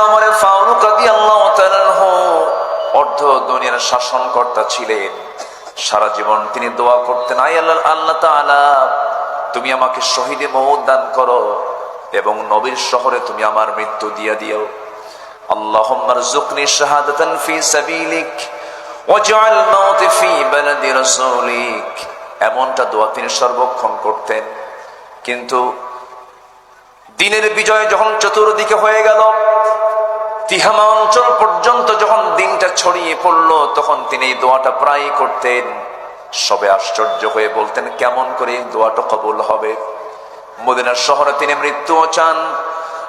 ওমর ফারুক রাদিয়াল্লাহু তাআলা আনহু অর্ধ দুনিয়ার শাসনকর্তা ছিলেন। সারা জীবন তিনি দোয়া করতেন, আয় আল্লাহ তাআলা তুমি আমাকে শহীদে মওত দান করো এবং নবীর শহরে তুমি আমার মৃত্যু দিয়ে দিও। আল্লাহুম্মা রযুকনি শাহাদাতান ফি সাবিলিক ওয়াজআল মাউতি ফি বালাদি রাসূলিক। এমনটা দোয়া তিনি সর্বক্ষণ করতেন। কিন্তু দিনের বিজয় যখন চতুর্দিকে হয়ে গেল, তিহামা অঞ্চল পর্যন্ত যখন দিনটা ছড়িয়ে পড়লো, তখন তিনি এই দোয়াটা প্রায় করতেন। সবে আশ্চর্য হয়ে বলতেন, কেমন করে এই দোয়াটা কবুল হবে? মদিনার শহরে তিনি মৃত্যুও চান,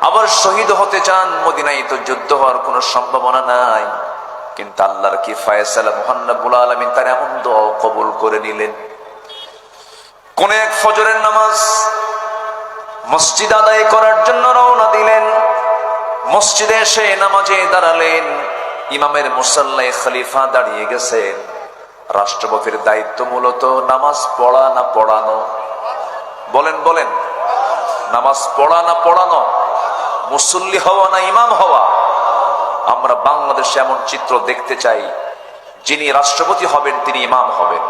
আবার শহীদ হতে চান। মদিনায় তো যুদ্ধ হওয়ার কোনো সম্ভাবনা নাই, কিন্তু আল্লাহর কি ফায়সালা, মহান রব্বুল আলামিন তার এমন দোয়া কবুল করে নিলেন। কোন এক ফজরের নামাজ মসজিদ আদায় করার জন্য রওনা দিলেন। মসজিদে এসে নামাজে দাঁড়ালেন। ইমামের মুসাল্লায় খলিফা দাঁড়িয়ে গেছেন। রাষ্ট্রপতির দায়িত্ব মূলত নামাজ পড়া না পড়ানো? বলেন বলেন, নামাজ পড়া না পড়ানো? মুসল্লি হওয়া না ইমাম হওয়া? আমরা বাংলাদেশে এমন চিত্র দেখতে চাই, যিনি রাষ্ট্রপতি হবেন তিনি ইমাম হবেন।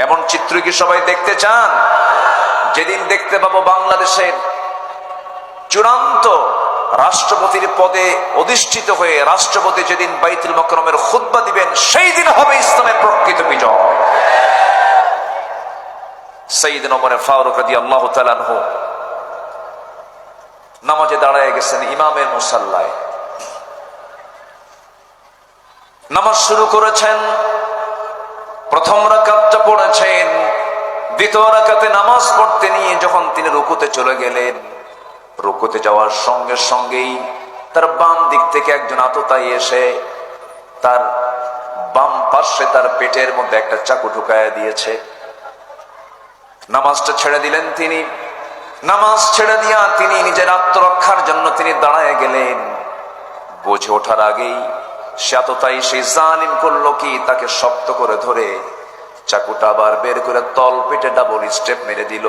এমন চিত্র কি সবাই দেখতে চান? যেদিন দেখতে পাবো বাংলাদেশের চূড়ান্ত রাষ্ট্রপতির পদে অধিষ্ঠিত হয়ে রাষ্ট্রপতি যেদিন বাইতুল মাকরমের খুতবা দিবেন, সেই দিন হবে ইসলামের প্রকৃত বিজয়। সাইয়েদনা ওমর ফারুক রাদিয়াল্লাহু তাআলা আনহু নামাজে দাঁড়ায় গেছেন ইমামের মুসাল্লায়। নামাজ শুরু করেছেন। প্রথম রাকাতটা পড়েছেন। দ্বিতীয় রাকাতে নামাজ পড়তে নিয়ে যখন তিনি রুকুতে চলে গেলেন, রুকুতে যাওয়ার সঙ্গে সঙ্গেই তার বাম দিক থেকে একজন আততায়ী এসে তার বাম পাশে তার পেটের মধ্যে একটা চাকু ঢুকায়া দিয়েছে। নামাজটা ছেড়ে দিলেন তিনি। নামাজ ছেড়ে দিয়া তিনি নিজের আত্মরক্ষার জন্য তিনি দাঁড়ায় গেলেন। বুঝে ওঠার আগেই সে আততায়ী সেই জালিম করলো কি, তাকে শক্ত করে ধরে চাকুটা আবার বের করে তল পেটে ডাবল স্টেপ মেরে দিল।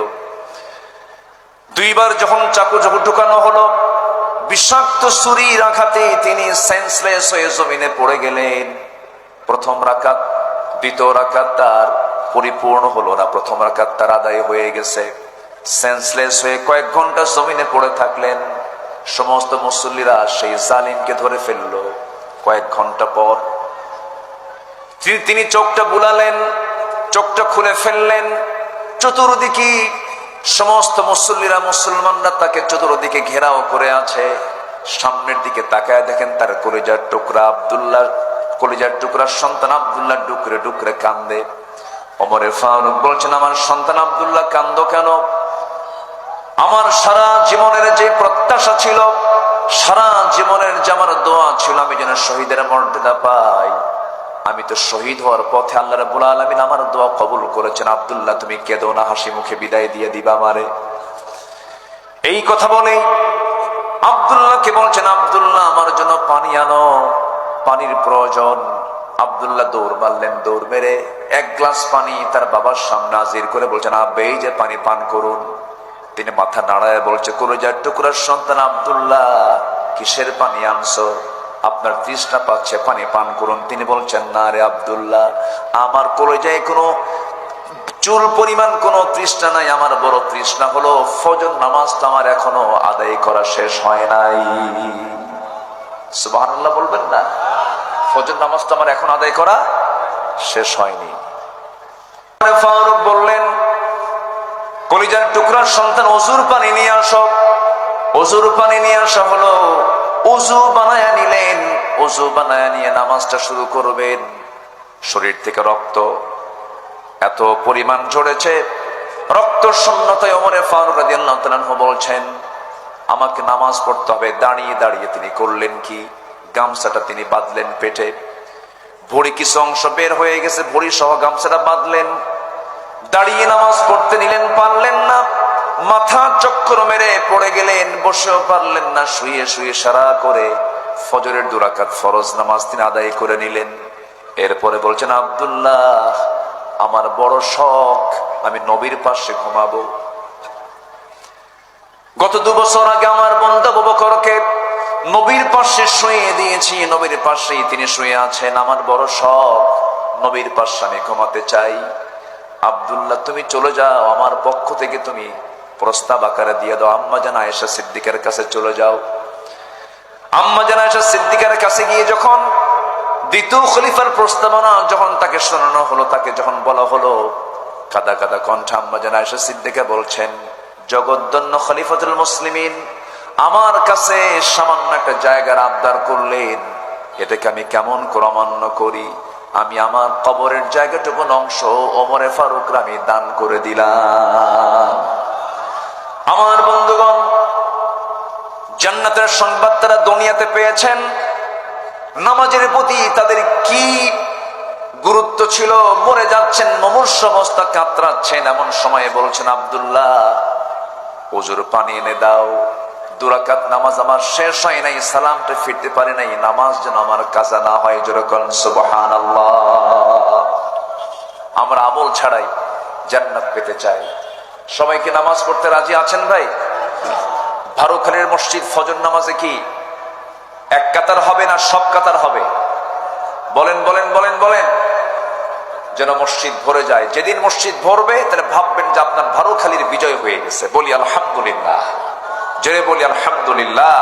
দুইবার যখন চাকু ঢুকানো হলো, বিষাক্ত ছুরির আঘাতে তিনি সেন্সলেস হয়ে জমিনে পড়ে গেলেন। প্রথম রাকাত, দ্বিতীয় রাকাত তার পরিপূর্ণ হলো না। প্রথম রাকাত তার আদায় হয়ে গেছে। সেন্সলেস হয়ে কয়েক ঘন্টা জমিনে পড়ে থাকলেন। সমস্ত মুসল্লিরা সেই জালিমকে ধরে ফেললো। কয়েক ঘন্টা পর তিনি চোখটা বুলালেন, চোখটা খুলে ফেললেন। চতুর্দিকে সমস্ত মুসল্লিরা, মুসলমানরা তাকে চতুর্দিকে ঘেরাও করে আছে। সামনের দিকে তাকায় দেখেন তার কলিজার টুকরা আব্দুল্লাহ, কলিজার টুকরার সন্তান আব্দুল্লাহ ডুকরে ডুকরে কান্দে। ওমরে ফারুক বলছেন, আমার সন্তান আব্দুল্লাহ কান্দো কেন? আমার সারা জীবনের যে প্রত্যাশা ছিল, সারা জীবনের যে আমার দোয়া ছিল আমি যেন শহীদের মর্যাদা পাই, আমি তো শহীদ হওয়ার পথে। আল্লাহ রাব্বুল আলামিন আমার দোয়া কবুল করেছেন। আব্দুল্লাহ তুমি কেঁদো না, হাসি মুখে বিদায় দিয়ে দিবা আমারে। এই কথা বলে আব্দুল্লাহকে বলছেন, আব্দুল্লাহ আমার জন্য পানি আনো, পানির প্রয়োজন। আব্দুল্লাহ দৌড় মারলেন। দৌড় মেরে এক গ্লাস পানি তার বাবার সামনে হাজির করে বলছেন, আব্বে এই যে পানি পান করুন। তিনি মাথা নাড়ায় বলছে, কলিজার টুকরার সন্তান আব্দুল্লাহ কিসের পানি আনছো? আপনার তৃষ্ণা পাচ্ছে, পানি পান করুন। তিনি বলছেন, না রে আব্দুল্লাহ, আমার কলিজায় কোনো চুল পরিমাণ কোনো তৃষ্ণা নাই। আমার বড় তৃষ্ণা হলো ফজর নামাজটা আমার এখনো আদায় করা শেষ হয় নাই। সুবহানাল্লাহ বলবেন না? ফজর নামাজটা আমার এখন আদায় করা শেষ হয়নি। ফারুক বললেন, কলিজার টুকরার সন্তান ওযুর পানি নিয়ে আসো। ওযুর পানি নিয়ে আসা হলো। ওযু বানায়া নিলেন। ওযু বানায়া নিয়ে নামাজটা শুরু করবেন। শরীর থেকে রক্ত এত পরিমাণ ঝরেছে, রক্ত শূন্যতায় ওমরে ফারুক রাদিয়াল্লাহু তাআলা আনহু বলছেন, আমাকে নামাজ পড়তে হবে। দাঁড়িয়ে দাঁড়িয়ে তিনি করলেন কি, গামছাটা তিনি বাঁধলেন পেটে। ভড়ি কিছু অংশ বের হয়ে গেছে, ভড়ি সহ গামছাটা বাঁধলেন। দাঁড়িয়ে নামাজ পড়তে নিলেন, পারলেন না। মাথা চক্কর মেরে পড়ে গেলেন, বসেও পারলেন না। শুয়ে শুয়ে সারা করে ফজরের 2 রাকাত ফরজ নামাজ তিনি আদায় করে নিলেন। এরপরে বলছেন, আব্দুল্লাহ আমার বড় শখ, আমি নবীর পাশে ঘুমাবো। গত 2 বছর আগে আমার বন্ধু আবু বকরকে নবী পাশে শুয়ে দিয়েছি, নবীর পাশেই তিনি শুয়ে আছেন। আমার বড় শখ, নবীর পাশে আমি ঘুমাতে চাই। আব্দুল্লাহ তুমি চলে যাও, আমার পক্ষ থেকে তুমি প্রস্তাব আকারে দিয়ে দাও, আম্মা জান আয়েশা সিদ্দিকার কাছে চলে যাও। আম্মা জান আয়েশা সিদ্দিকার কাছে গিয়ে যখন দ্বিতীয় খলিফার প্রস্তাবনা যখন তাকে শোনানো হলো, তাকে যখন বলা হলো, কাদা কাদা কণ্ঠে আম্মা জান আয়েশা সিদ্দিকা বলছেন, জগদ্দন্য খলিফাতুল মুসলিমিন আমার কাছে সামান্য একটা জায়গার আবদার করলেন, এটাকে আমি কেমন করে অমান্য করি? আমি আমার কবরের জায়গাটুকু অংশ ওমরে ফারুক আমি দান করে দিলাম। আমার বন্ধুগণ, জান্নাতের সংবাদ তারা দুনিয়াতে পেয়েছেন। নামাজের প্রতি তাদের কি গুরুত্ব ছিল, মরে যাচ্ছেন, মুমূর্ষু অবস্থা কাতরাচ্ছেন, এমন সময়ে বলছেন, আব্দুল্লাহ ওজুর পানি এনে দাও, 2 রাকাত নামাজ আমার শেষ হয় নাই, সালামটা ফিরতে পারে নাই, নামাজ যেন আমার কাজা না হয়। যেরকম সুবহানাল্লাহ। আমরা আমল ছাড়াই জান্নাত পেতে চাই। সবাইকে নামাজ পড়তে রাজি আছেন ভাই? ভারুখালীর মসজিদ ফজর নামাজে কি এক কাতার হবে না সব কাতার হবে? বলেন বলেন বলেন বলেন, যেন মসজিদ ভরে যায়। যেদিন মসজিদ ভরবে তাহলে ভাববেন যে আপনার ভারুখালীর বিজয় হয়ে গেছে। বলি আলহামদুলিল্লাহ, জোরে বলি আলহামদুলিল্লাহ।